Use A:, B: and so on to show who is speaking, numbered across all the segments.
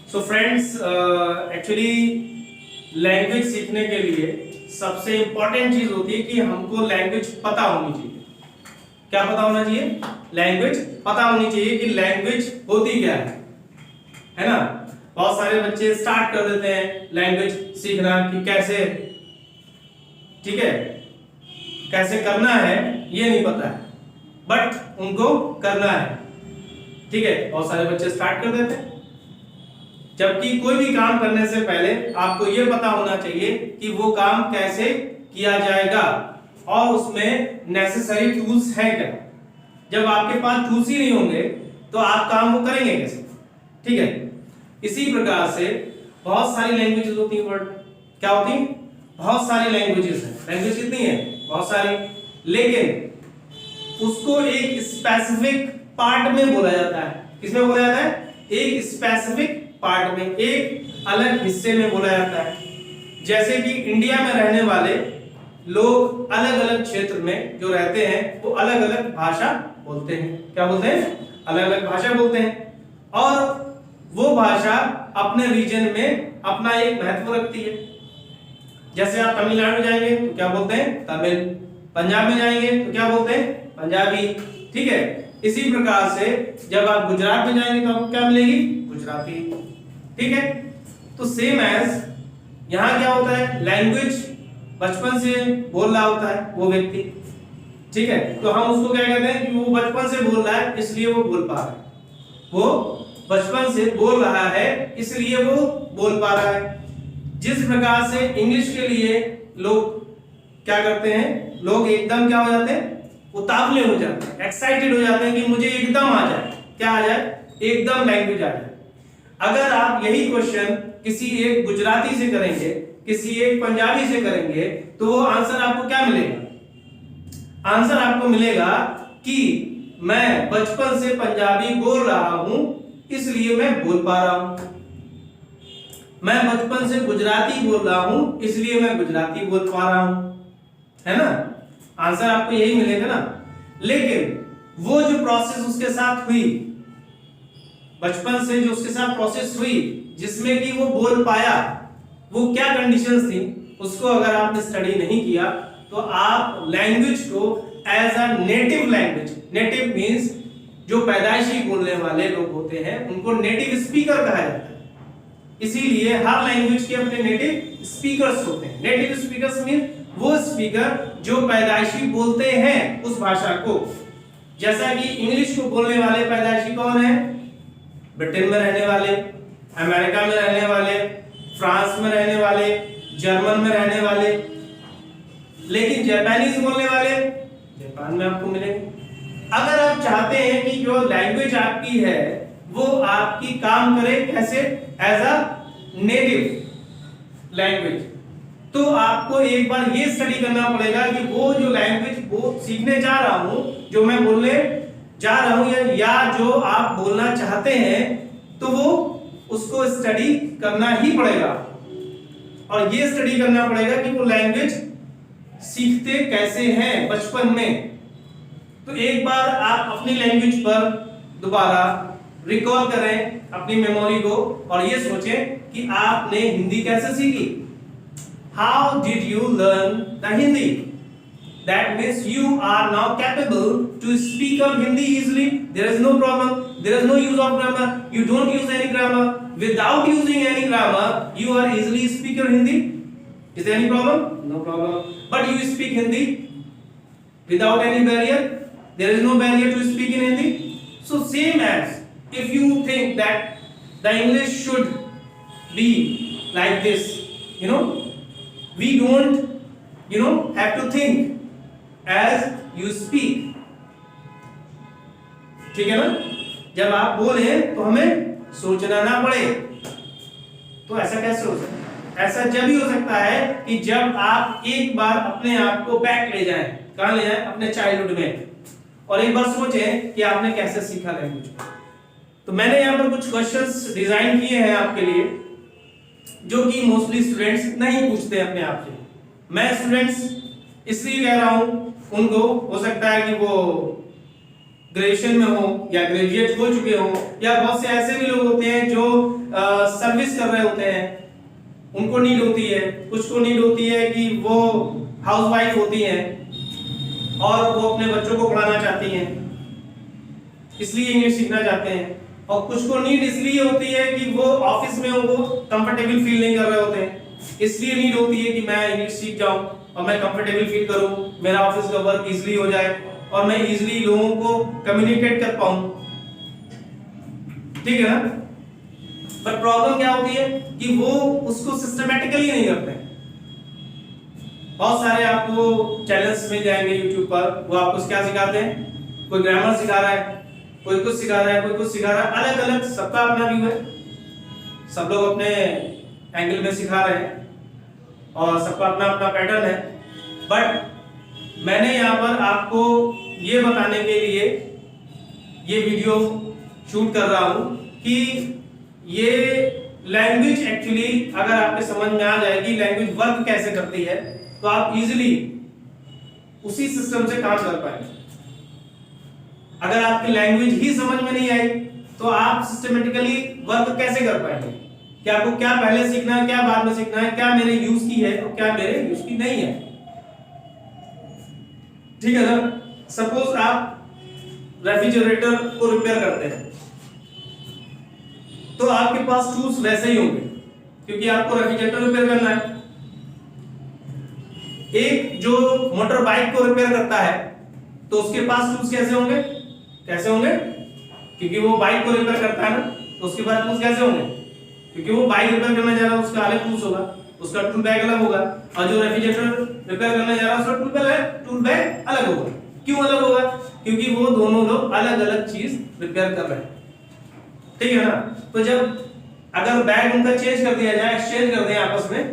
A: So friends, actually language सीखने के लिए सबसे इंपॉर्टेंट चीज होती है कि हमको लैंग्वेज पता होनी चाहिए। क्या पता होना चाहिए? लैंग्वेज पता होनी चाहिए कि लैंग्वेज होती क्या है ना। बहुत सारे बच्चे स्टार्ट कर देते हैं लैंग्वेज सीखना कि कैसे, ठीक है, कैसे करना है ये नहीं पता है, बट उनको करना है, ठीक है। बहुत सारे बच्चे स्टार्ट कर देते हैं, जबकि कोई भी काम करने से पहले आपको ये पता होना चाहिए कि वो काम कैसे किया जाएगा और उसमें नेसेसरी टूल्स हैं क्या। जब आपके पास टूल्स ही नहीं होंगे तो आप काम वो करेंगे कैसे, ठीक है। इसी प्रकार से बहुत सारी लैंग्वेजेस होती हैं वर्ल्ड में। क्या होती हैं? बहुत सारी लैंग्वेजेस हैं। लैंग्वेज कितनी है? बहुत सारी, लेकिन उसको एक स्पेसिफिक पार्ट में बोला जाता है। किसमें बोला जाता है? एक स्पेसिफिक पार्ट में, एक अलग हिस्से में बोला जाता है। जैसे कि इंडिया में रहने वाले लोग अलग अलग क्षेत्र में जो रहते हैं वो अलग अलग भाषा बोलते हैं। क्या बोलते हैं? अलग अलग भाषा बोलते हैं, और वो भाषा अपने रीजन में अपना एक महत्व रखती है। जैसे आप तमिलनाडु जाएंगे तो क्या बोलते हैं? तमिल। पंजाब में जाएंगे तो क्या बोलते हैं? पंजाबी, ठीक है। इसी प्रकार से जब आप गुजरात में जाएंगे तो आपको क्या मिलेगी? गुजराती, ठीक है। तो सेम एज यहां क्या होता है, लैंग्वेज बचपन से बोल रहा होता है वो व्यक्ति, ठीक है। तो हम उसको क्या कहते हैं कि वो बचपन से बोल रहा है इसलिए वो बोल पा रहा है। वो बचपन से बोल रहा है इसलिए वो बोल पा रहा है। जिस प्रकार से इंग्लिश के लिए लोग क्या करते हैं, लोग एकदम क्या हो जाते हैं? उतावले हो जाते हैं, एक्साइटेड हो जाते हैं कि मुझे एकदम आ जाए। क्या आ जाए? एकदम लैंग्वेज आ जाए। अगर आप यही क्वेश्चन किसी एक गुजराती से करेंगे, किसी एक पंजाबी से करेंगे, तो वो आंसर आपको क्या मिलेगा? आंसर आपको मिलेगा कि मैं बचपन से पंजाबी बोल रहा हूं इसलिए मैं बोल पा रहा हूं। मैं बचपन से गुजराती बोल रहा हूं इसलिए मैं गुजराती बोल पा रहा हूं, है ना। आंसर आपको यही मिलेगा ना। लेकिन वो जो प्रोसेस उसके साथ हुई, बचपन से जो उसके साथ प्रोसेस हुई जिसमें कि वो बोल पाया, वो क्या कंडीशंस थी, उसको अगर आपने स्टडी नहीं किया तो आप लैंग्वेज को as a native language, native means जो पैदाइशी बोलने वाले लोग होते हैं उनको नेटिव स्पीकर कहा जाता है। इसीलिए हर लैंग्वेज के अपने नेटिव स्पीकर्स होते हैं। नेटिव स्पीकर्स मीन वो स्पीकर जो पैदाइशी बोलते हैं उस भाषा को। जैसा कि इंग्लिश को बोलने वाले पैदाइशी कौन है? ब्रिटेन में रहने वाले, अमेरिका में रहने वाले, फ्रांस में रहने वाले, जर्मन में रहने वाले। लेकिन जापानीज बोलने वाले जापान में आपको मिलेंगे। अगर आप चाहते हैं कि जो लैंग्वेज आपकी है वो आपकी काम करे कैसे, एज अ नेटिव लैंग्वेज, तो आपको एक बार ये स्टडी करना पड़ेगा कि वो जो लैंग्वेज वो सीखने जा रहा हूं, जो मैं बोलने जा रहा हूं या जो आप बोलना चाहते हैं, तो वो उसको स्टडी करना ही पड़ेगा। और ये स्टडी करना पड़ेगा कि वो लैंग्वेज सीखते कैसे हैं बचपन में। तो एक बार आप अपनी लैंग्वेज पर दोबारा रिकॉल करें अपनी मेमोरी को और ये सोचें कि आपने हिंदी कैसे सीखी। How did you learn the Hindi? That means you are now capable to speak of Hindi easily. There is no problem. There is no use of grammar. You don't use any grammar. Without using any grammar, you are easily speak your Hindi. Is there any problem? No problem. But you speak Hindi without any barrier. There is no barrier to speak in Hindi. So same as if you think that the English should be like this, we don't, have to think as you speak. ठीक है ना। जब आप बोले तो हमें सोचना ना पड़े। तो ऐसा कैसे हो सकता है? ऐसा जब ही हो सकता है कि जब आप एक बार अपने आप को बैक ले जाएं। कहां ले जाएं? अपने चाइल्डहुड में, और एक बार सोचें कि आपने कैसे सीखा लैंग्वेज। तो मैंने यहाँ पर कुछ क्वेश्चंस डिजाइन किए हैं आपके लिए, जो कि मोस्टली स्टूडेंट्स नहीं पूछते अपने आप से। मैं स्टूडेंट्स इसलिए कह रहा हूं, उनको हो सकता है कि वो ग्रेजुएशन में हो या ग्रेजुएट हो चुके हो, या बहुत से ऐसे भी लोग होते हैं जो सर्विस कर रहे होते हैं, उनको नीड होती है। कुछ को नीड होती है कि वो हाउसवाइफ होती हैं और वो अपने बच्चों को पढ़ाना चाहती हैं, इसलिए इंग्लिश सीखना चाहते हैं। और कुछ को नीड इसलिए होती है कि वो ऑफिस में वो कंफर्टेबल फील नहीं कर रहे होते हैं, इसलिए नीड होती है कि मैं इंग्लिश सीख जाऊं और मैं कंफर्टेबल फील करूं, मेरा ऑफिस का वर्क इजीली हो जाए और मैं इजीली लोगों को कम्युनिकेट कर पाऊं। ठीक है ना? पर प्रॉब्लम क्या होती है कि वो उसको सिस्टमैटिकली नहीं करते हैं। बहुत सारे आपको चैनल्स मिल जाएंगे YouTube पर, वो आपको क्या सिखाते हैं, कोई ग्रामर सिखा रहा है, कोई कुछ सिखा रहा है, कोई कुछ सिखा रहा है, अलग अलग सबका अपना व्यू है, सब लोग अपने एंगल में सिखा रहे हैं और सबका अपना अपना पैटर्न है। बट मैंने यहाँ पर आपको ये बताने के लिए ये वीडियो शूट कर रहा हूँ कि ये लैंग्वेज एक्चुअली अगर आपके समझ में आ जाएगी लैंग्वेज वर्क कैसे करती है, तो आप इजीली उसी सिस्टम से काम कर पाएंगे। अगर आपकी लैंग्वेज ही समझ में नहीं आई तो आप सिस्टमेटिकली वर्क कैसे कर पाएंगे, कि आपको क्या पहले सीखना है, क्या बाद में सीखना है, क्या मेरे यूज की है और क्या मेरे यूज की नहीं है। ठीक है ना? सपोज आप रेफ्रिजरेटर को रिपेयर करते हैं तो आपके पास टूल्स वैसे ही होंगे, क्योंकि आपको रेफ्रिजरेटर रिपेयर करना है। एक जो मोटर बाइक को रिपेयर करता है तो उसके पास टूल्स कैसे होंगे, कैसे होंगे? क्योंकि वो बाइक को रिपेयर करता है ना, तो उसके पास टूल्स कैसे होंगे? क्योंकि वो बाइक रिपेयर करने जा रहा है, उसका अलग टूल्स होगा, उसका टूल बैग अलग होगा, और जो रेफ्रिजरेटर रिपेयर करने जा रहा है उसका टूल बैग अलग होगा। क्यों अलग होगा? क्योंकि वो दोनों लोग अलग अलग चीज रिपेयर कर रहे हैं। ठीक है ना? तो जब अगर बैग उनका चेंज कर दिया जाए, एक्सचेंज कर दें आपस में,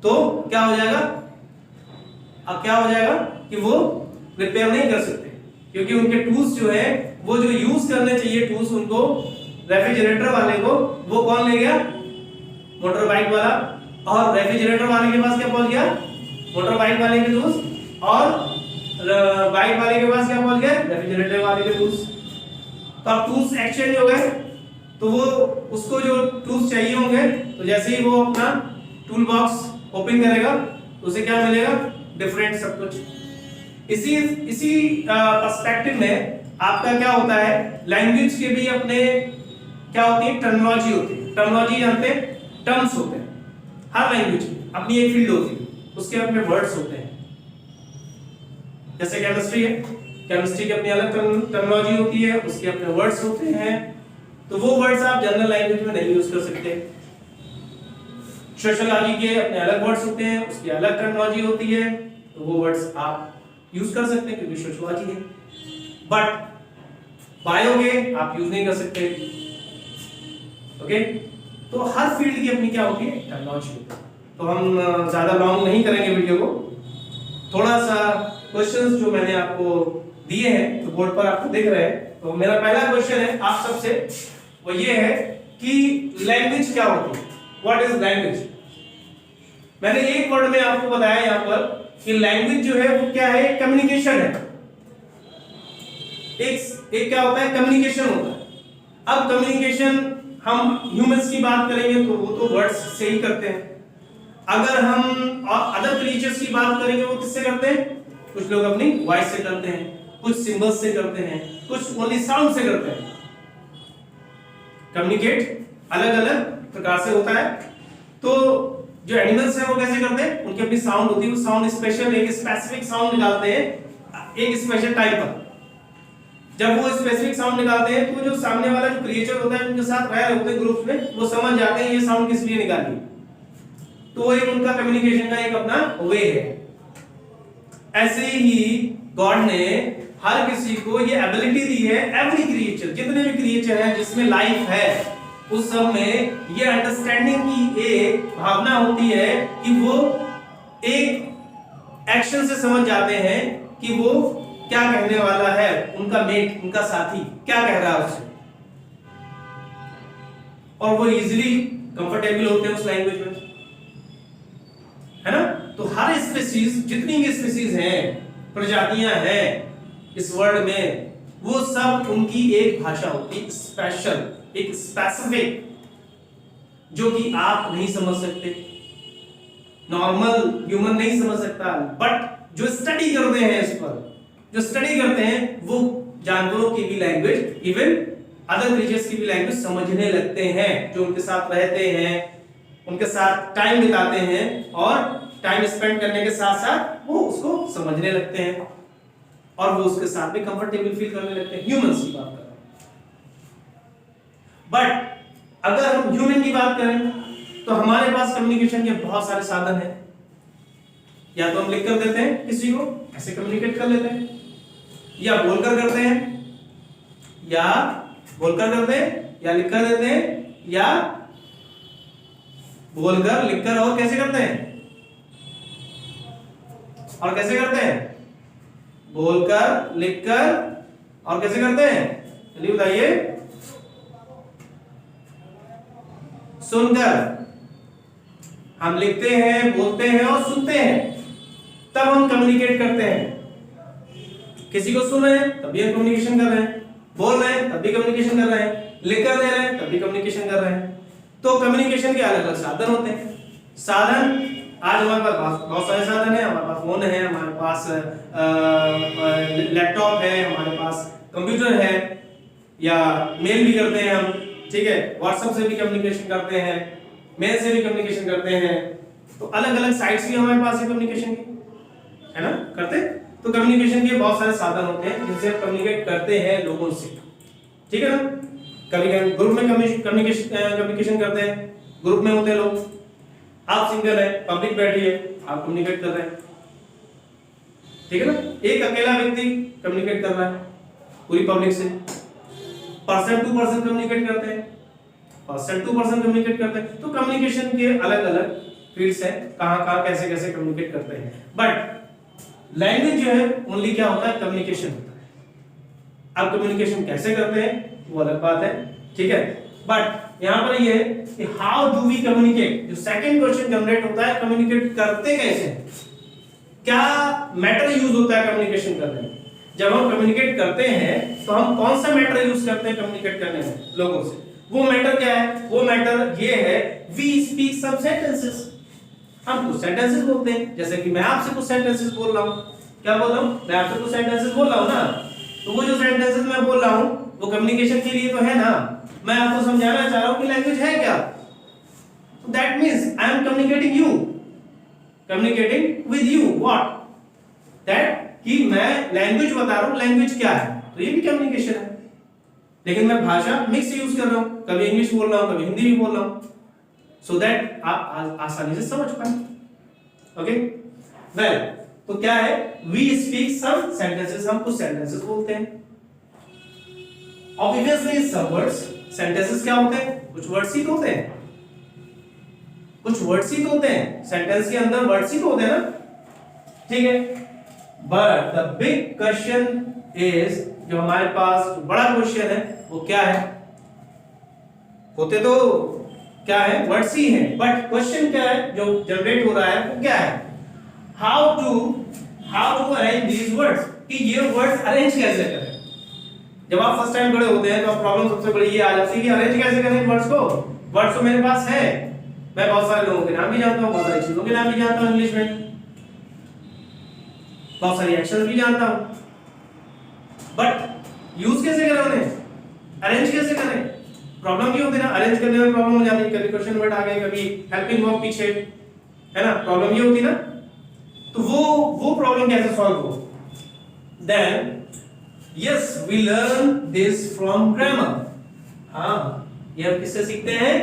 A: तो क्या हो जाएगा? अब क्या हो जाएगा कि वो रिपेयर नहीं कर सकते, क्योंकि उनके टूल्स जो है वो जो यूज करने चाहिए टूल्स उनको रेफ्रिजरेटर वाले को, वो कौन ले गया? मोटर बाइक वाला। और रेफ्रिजरेटर वाले के पास क्या पहुंच गया? मोटर बाइक वाले के टूल्स। और बाइक वाले के पास क्या पहुंच गया? रेफ्रिजरेटर वाले के टूल्स। तो अब टूल्स एक्सचेंज हो गए, तो वो उसको जो टूल्स चाहिए होंगे, तो जैसे ही वो अपना टूल बॉक्स ओपन करेगा तो उसे क्या मिलेगा? डिफरेंट सब कुछ। इसी पर्सपेक्टिव में आपका क्या होता है, लैंग्वेज के भी अपने क्या होती है? टर्मिनोलॉजी होती है। टर्मिनोलॉजी जानते हैं? टर्म्स होते हैं। हर लैंग्वेज की अपनी एक फील्ड होती है, उसके अपने वर्ड्स होते हैं। जैसे केमिस्ट्री है, केमिस्ट्री की अपनी अलग टर्मिनोलॉजी होती है, उसके अपने वर्ड्स होते हैं, तो वो वर्ड्स आप जनरल लैंग्वेज में नहीं यूज कर सकते। सोशियोलॉजी के अपने अलग वर्ड्स होते हैं, उसकी अलग टर्मिनोलॉजी होती है, तो वो वर्ड्स आप यूज कर सकते हैं क्योंकि सोशियोलॉजी है। बट बायो के आप यूज नहीं कर सकते। ओके? तो हर फील्ड की अपनी क्या होती है? टर्मिनोलॉजी होती है। तो हम ज्यादा लॉन्ग नहीं करेंगे वीडियो को, थोड़ा सा क्वेश्चंस जो मैंने आपको दिए हैं तो बोर्ड पर आपको दिख रहे हैं। तो मेरा पहला क्वेश्चन है आप सबसे, वो ये है कि लैंग्वेज क्या होती है? What is language? मैंने एक वर्ड में आपको बताया यहाँ पर कि लैंग्वेज जो है वो क्या है? कम्युनिकेशन है। एक क्या होता है? कम्युनिकेशन होता है। अब कम्युनिकेशन हम ह्यूमंस की बात करेंगे तो वो तो वर्ड्स से ही करते हैं। अगर हम अदर क्रिएचर्स की बात करेंगे वो किससे करते हैं? कुछ लोग अपनी वॉइस से करते हैं, कुछ सिंबल्स से करते हैं, कुछ ओनली साउंड से करते हैं। कम्युनिकेट अलग अलग प्रकार से होता है। तो जो एनिमल्स हैं वो कैसे करते हैं? उनकी अपनी साउंड होती है, वो साउंड स्पेशल एक स्पेसिफिक साउंड निकालते हैं एक स्पेशल टाइप पर। जब वो स्पेसिफिक साउंड निकालते हैं तो जो सामने वाला जो क्रिएचर होता है उनके साथ रह रहे होते हैं ग्रुप्स में, वो समझ जाते हैं ये साउंड किस लिए निकाली। तो वो एक उनका कम्युनिकेशन का एक अपना वे है। ऐसे ही गॉड ने हर किसी को ये एबिलिटी दी है। एवरी क्रिएचर, जितने भी क्रिएचर हैं जिसमें लाइफ है, उस सब में ये अंडरस्टैंडिंग की एक भावना होती है कि वो एक एक्शन से समझ जाते हैं कि वो क्या कहने वाला है, उनका मेट, उनका साथी क्या कह रहा है उससे, और वो इजीली कंफर्टेबल होते हैं उस लैंग्वेज में, है ना? तो हर स्पीशीज, जितनी भी स्पीशीज हैं, प्रजातियां हैं इस वर्ल्ड में, वो सब उनकी एक भाषा होती है, स्पेशल, एक स्पेसिफिक, जो कि आप नहीं समझ सकते, नॉर्मल ह्यूमन नहीं समझ सकता, बट जो स्टडी करते हैं इस पर, जो स्टडी करते हैं वो जानवरों की भी लैंग्वेज, इवन अदर क्रीचर्स की भी लैंग्वेज समझने लगते हैं, जो उनके साथ रहते हैं, उनके साथ टाइम बिताते हैं, और टाइम स्पेंड करने के साथ साथ वो उसको समझने लगते हैं और वो उसके साथ भी कंफर्टेबल फील करने लगते हैं। ह्यूमंस की बात कर रहा हूं। बट अगर हम ह्यूमन की बात करें तो हमारे पास कम्युनिकेशन के बहुत सारे साधन हैं। या तो हम लिख कर देते हैं किसी को, ऐसे कम्युनिकेट कर लेते हैं, या बोलकर करते हैं, या बोलकर करते हैं, या लिखकर देते हैं, या बोलकर, लिखकर, और कैसे करते हैं, और कैसे करते हैं, बोलकर, लिखकर, और कैसे करते हैं, चलिए बताइए, सुनकर। हम लिखते हैं, बोलते हैं और सुनते हैं, तब हम कम्युनिकेट करते हैं। किसी को सुन रहे हैं तब भी हम कम्युनिकेशन कर रहे हैं, बोल रहे हैं तब भी कम्युनिकेशन कर रहे हैं, लिख कर दे रहे हैं तब भी कम्युनिकेशन कर रहे हैं। तो कम्युनिकेशन के अलग अलग साधन होते हैं। साधन आज हमारे पास बहुत सारे साधन हैं। हमारे पास फोन है, हमारे पास लैपटॉप है, हमारे पास कंप्यूटर है, या मेल भी करते हैं हम, ठीक है, व्हाट्सएप से भी कम्युनिकेशन करते हैं, मेल से भी कम्युनिकेशन करते हैं। तो अलग अलग साइट्स भी हमारे पास है कम्युनिकेशन की, है ना, करते। तो कम्युनिकेशन के बहुत सारे साधन होते हैं जिनसे हम कम्युनिकेट करते हैं लोगों से, ठीक है ना। कभी कभी ग्रुप में कम्युनिकेशन करते हैं, ग्रुप में होते हैं लोग। आप सिंगल है, पब्लिक बैठी है, आप कम्युनिकेट कर रहे हैं, ठीक है ना। एक अकेला व्यक्ति कम्युनिकेट कर रहा है पूरी पब्लिक से। पर्सन टू पर्सन कम्युनिकेट करते हैं, पर्सन टू पर्सन कम्युनिकेट करते हैं। तो कम्युनिकेशन के अलग अलग फील्ड्स हैं, कहां कहां कैसे कैसे कम्युनिकेट करते हैं। बट लैंग्वेज जो है ओनली क्या होता है, कम्युनिकेशन होता है। अब कम्युनिकेशन कैसे करते हैं वो अलग बात है, ठीक है। बट यहां पर ये है कि हाउ डू वी कम्युनिकेट, जो सेकंड क्वेश्चन जनरेट होता है, कम्युनिकेट करते कैसे हैं, क्या मैटर यूज होता है कम्युनिकेशन करने में। जब हम कम्युनिकेट करते हैं तो हम कौन सा मैटर यूज करते हैं कम्युनिकेट करने में लोगों से। वो मैटर क्या है, वो मैटर ये है, वी स्पीक सम सेंटेंसेस। हम कुछ सेंटेंसेस बोलते हैं, जैसे कि मैं आपसे कुछ सेंटेंसेस बोल रहा हूं। क्या बोल रहा हूं, मैं आपसे कुछ सेंटेंसेस बोल रहा हूं ना। तो वो जो सेंटेंसेस मैं बोल रहा हूं वो कम्युनिकेशन के लिए तो है ना। मैं आपको समझाना चाह रहा हूं कि लैंग्वेज है क्या। So that means I am communicating you, communicating with you. What? That कि मैं लैंग्वेज बता रहा हूं, लैंग्वेज क्या है, तो ये भी कम्युनिकेशन है। लेकिन मैं भाषा मिक्स यूज कर रहा हूं, कभी इंग्लिश बोल रहा हूं, कभी हिंदी भी बोल रहा हूं, सो दैट आप आसानी से समझ पाए। ओके, वेल, तो क्या है, वी स्पीक सम सेंटेंसेस, हम कुछ सेंटेंसेस बोलते हैं। ऑब्वियसली सम वर्ड्स, सेंटेंसेस क्या होते हैं, कुछ वर्ड्स ही तो होते हैं, कुछ वर्ड्स ही तो होते हैं, सेंटेंस के अंदर वर्ड्स ही तो होते हैं ना, ठीक है। But the big question is, जो हमारे पास जो बड़ा क्वेश्चन है वो क्या है, होते तो क्या है, वर्ड्स ही हैं, बट क्वेश्चन क्या है जो जनरेट हो रहा है वो क्या है, how to arrange these words, कि ये वर्ड्स अरेंज कैसे करें। जब आप फर्स्ट टाइम खड़े होते हैं तो प्रॉब्लम सबसे बड़ी ये आ जाती है कि अरेंज कैसे करें वर्ड्स को। वर्ड्स तो मेरे पास है, मैं बहुत सारे लोगों के नाम भी जानता हूं, बहुत सारी चीजों के नाम भी जानता हूं इंग्लिश में, बहुत सारी एक्शंस भी जानता हूं, बट यूज कैसे करें उन्हें, अरेंज कैसे करें। प्रॉब्लम ये होती है ना, अरेंज करने में प्रॉब्लम हो जाती है, कभी क्वेश्चन वर्ड आगे, कभी हेल्पिंग वर्ब पीछे, है ना, प्रॉब्लम ये होती है ना। तो वो प्रॉब्लम कैसे सॉल्व हो। Then yes, we learn this from grammar. हाँ, ये हम किससे सीखते हैं,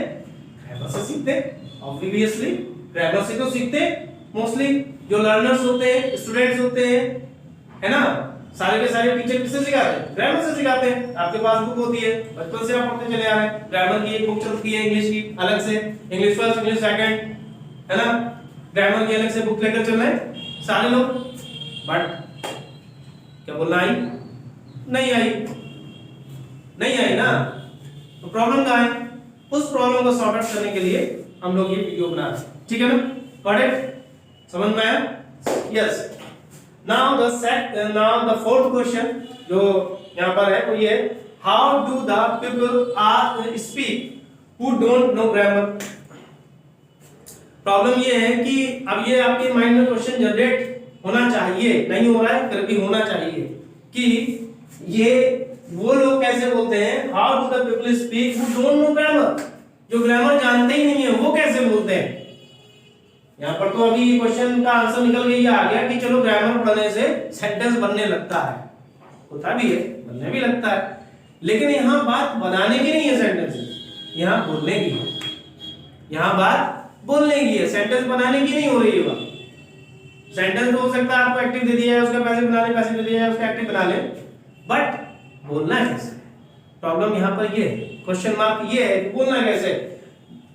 A: ग्रामर से सीखते हैं। ऑब्वियसली ग्रामर से तो सीखते हैं मोस्टली जो लर्नर्स होते हैं, स्टूडेंट्स होते हैं, है ना। सारे के सारे टीचर किससे सिखाते हैं, ग्रामर से सिखाते हैं। आपके पास बुक होती है, बचपन से आप पढ़ते चले आ रहे हैं, ग्रामर की एक बुक चलती है इंग्लिश की अलग से, इंग्लिश फर्स्ट, इंग्लिश सेकंड, है ना। ग्रामर की अलग से बुक लेकर चल रहे हैं सारे लोग, बट क्या बोलना आई, नहीं आई ना। तो प्रॉब्लम कहाँ है, उस प्रॉब्लम को सॉर्ट आउट करने के लिए हम लोग ये वीडियो बना रहे हैं, ठीक है ना। गॉट इट, समझ में आया। Yes, now the fourth question जो यहाँ पर है, वो ये है how do the people are speak who don't know grammar. Problem ये है कि अब ये आपके माइंड में क्वेश्चन जनरेट होना चाहिए, नहीं हो रहा है फिर भी होना चाहिए कि ये वो लोग कैसे बोलते हैं how do the people speak who don't know grammar, जो ग्रामर जानते ही नहीं है वो कैसे बोलते हैं। यहाँ पर तो अभी क्वेश्चन का आंसर निकल के ये आ गया कि चलो ग्रामर पढ़ने से सेंटेंस बनने लगता है, होता भी है, बनने भी लगता है, लेकिन यहाँ बात बनाने की नहीं है सेंटेंस, यहाँ बोलने की है, यहाँ बात बोलने की है, सेंटेंस बनाने की नहीं हो रही है बात। सेंटेंस तो हो सकता है आपको एक्टिव दे दिया है, उसका पैसे दे दिया है, उसका एक्टिव बना ले, बट बोलना कैसे, प्रॉब्लम यहाँ पर ये है, क्वेश्चन मार्क ये है बोलना कैसे।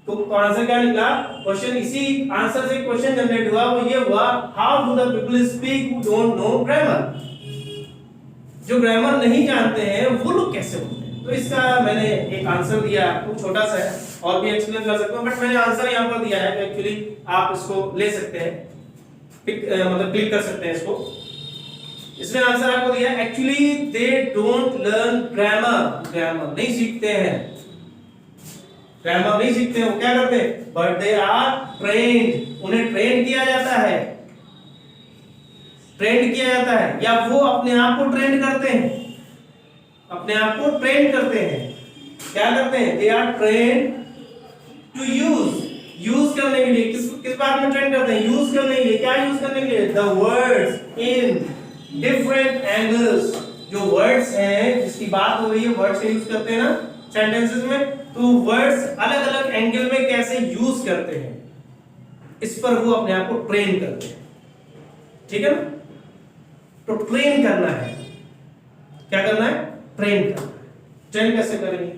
A: तो आंसर क्या निकला, क्वेश्चन इसी आंसर से क्वेश्चन जनरेट हुआ, वो ये हुआ how do the people speak who don't know grammar, जो ग्रामर नहीं जानते हैं वो लोग कैसे बोलते हैं। तो इसका मैंने एक आंसर दिया आपको, छोटा सा है और भी एक्सप्लेन कर सकता हूं, बट मैंने आंसर यहाँ पर दिया है, एक्चुअली आप इसको ले सकते हैं, मतलब क्लिक कर सकते हैं इसको। इसमें आंसर आपको दिया है actually they don't learn grammar, grammar नहीं सीखते हैं, ग्रामर नहीं सीखते हैं, वो क्या करते हैं, बट दे आर ट्रेन्ड, उन्हें ट्रेन किया जाता है, ट्रेंड किया जाता है, या वो अपने आप को ट्रेंड करते हैं, अपने आप को ट्रेन करते हैं, क्या करते हैं, they are trained to use करने के लिए, किस बात में ट्रेन करते हैं, यूज करने के लिए, क्या यूज करने के लिए, the words in different angles, जो वर्ड्स हैं जिसकी बात हो रही है, वर्ड्स का यूज करते हैं ना सेंटेंसेस में, तो वर्ड्स अलग अलग एंगल में कैसे यूज करते हैं, इस पर वो अपने आप को ट्रेन करते हैं, ठीक है ना। तो ट्रेन करना है, क्या करना है, ट्रेन करना है, ट्रेन कैसे करेंगे,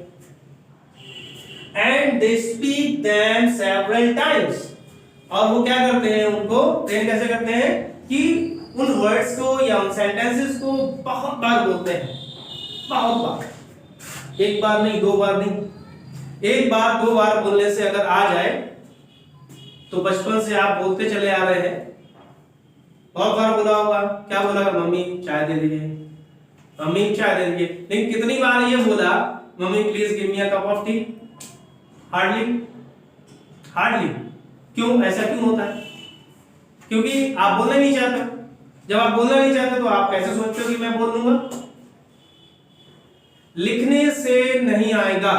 A: and they speak them several times, और वो क्या करते हैं, उनको ट्रेन कैसे करते हैं कि उन वर्ड्स को या उन सेंटेंसेस को बहुत बार बोलते हैं, बहुत बार, एक बार नहीं, दो बार नहीं, एक बार दो बार बोलने से अगर आ जाए तो बचपन से आप बोलते चले आ रहे हैं, बहुत बार बोला होगा, क्या बोला, मम्मी चाय दे दीजिए, मम्मी चाय दे दीजिए, लेकिन कितनी बार ये बोला mummy please give me a cup of T, hardly, hardly. क्यों, ऐसा क्यों होता है, क्योंकि आप बोलना नहीं चाहते, जब आप बोलना नहीं चाहते तो आप कैसे सोचते हो कि मैं बोल लूंगा, लिखने से नहीं आएगा,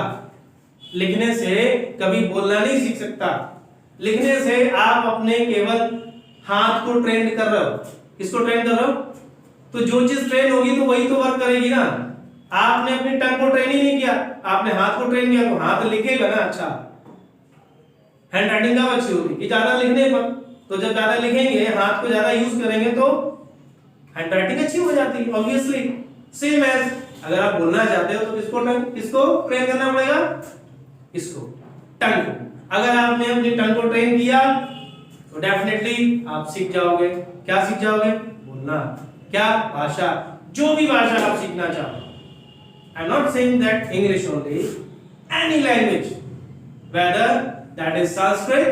A: लिखने से कभी बोलना नहीं सीख सकता, लिखने से आप अपने केवल हाथ को ट्रेन कर रहे हो, किसको ट्रेन कर रहे हो, तो जो चीज ट्रेन होगी तो वही तो वर्क करेगी ना, आपने अपनी टंग को ट्रेन ही नहीं किया, आपने हाथ को ट्रेन किया तो हाथ लिखेगा ना, अच्छा हैंड राइटिंग कब अच्छी होगी कि ज्यादा लिखने पर, तो जब ज्यादा लिखेंगे हाथ को ज्यादा यूज करेंगे तो हैंड राइटिंग अच्छी हो जाती है ऑब्वियसली। सेम एज अगर आप बोलना चाहते हो तो किसको ट्रेन करना पड़ेगा, इसको, टंग को, अगर आपने अपनी टंग को ट्रेन किया तो डेफिनेटली आप सीख जाओगे, क्या सीख जाओगे, बोलना, क्या, भाषा, जो भी भाषा आप सीखना चाहो, I am not saying that English only, any language, whether that is Sanskrit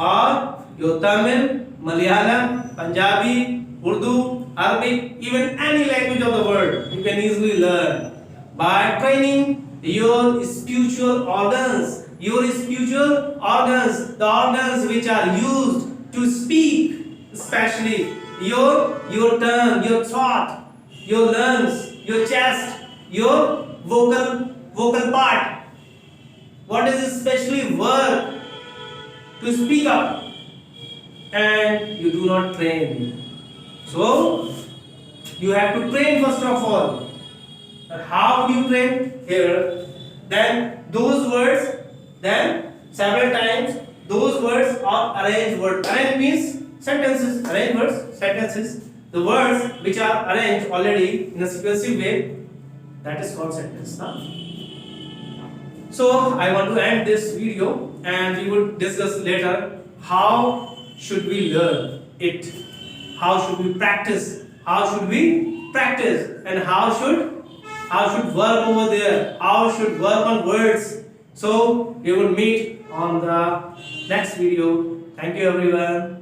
A: or your Tamil, Malayalam, Punjabi, Urdu, Arabic, even any language of the world, you can easily learn by training your spiritual organs. Your spiritual organs, the organs which are used to speak, especially your tongue, your throat, your lungs, your chest, your vocal part. What is especially work to speak up, and you do not train. So you have to train first of all. How do you train? Here, then those words, then several times those words are arranged words. Arrange means sentences. Arrange words, sentences. The words which are arranged already in a sequential way, that is called sentence. So I want to end this video, and we will discuss later how should we learn it. How should we practice? How should we practice? And how should work over there? How should work on words? So we will meet on the next video. Thank you everyone.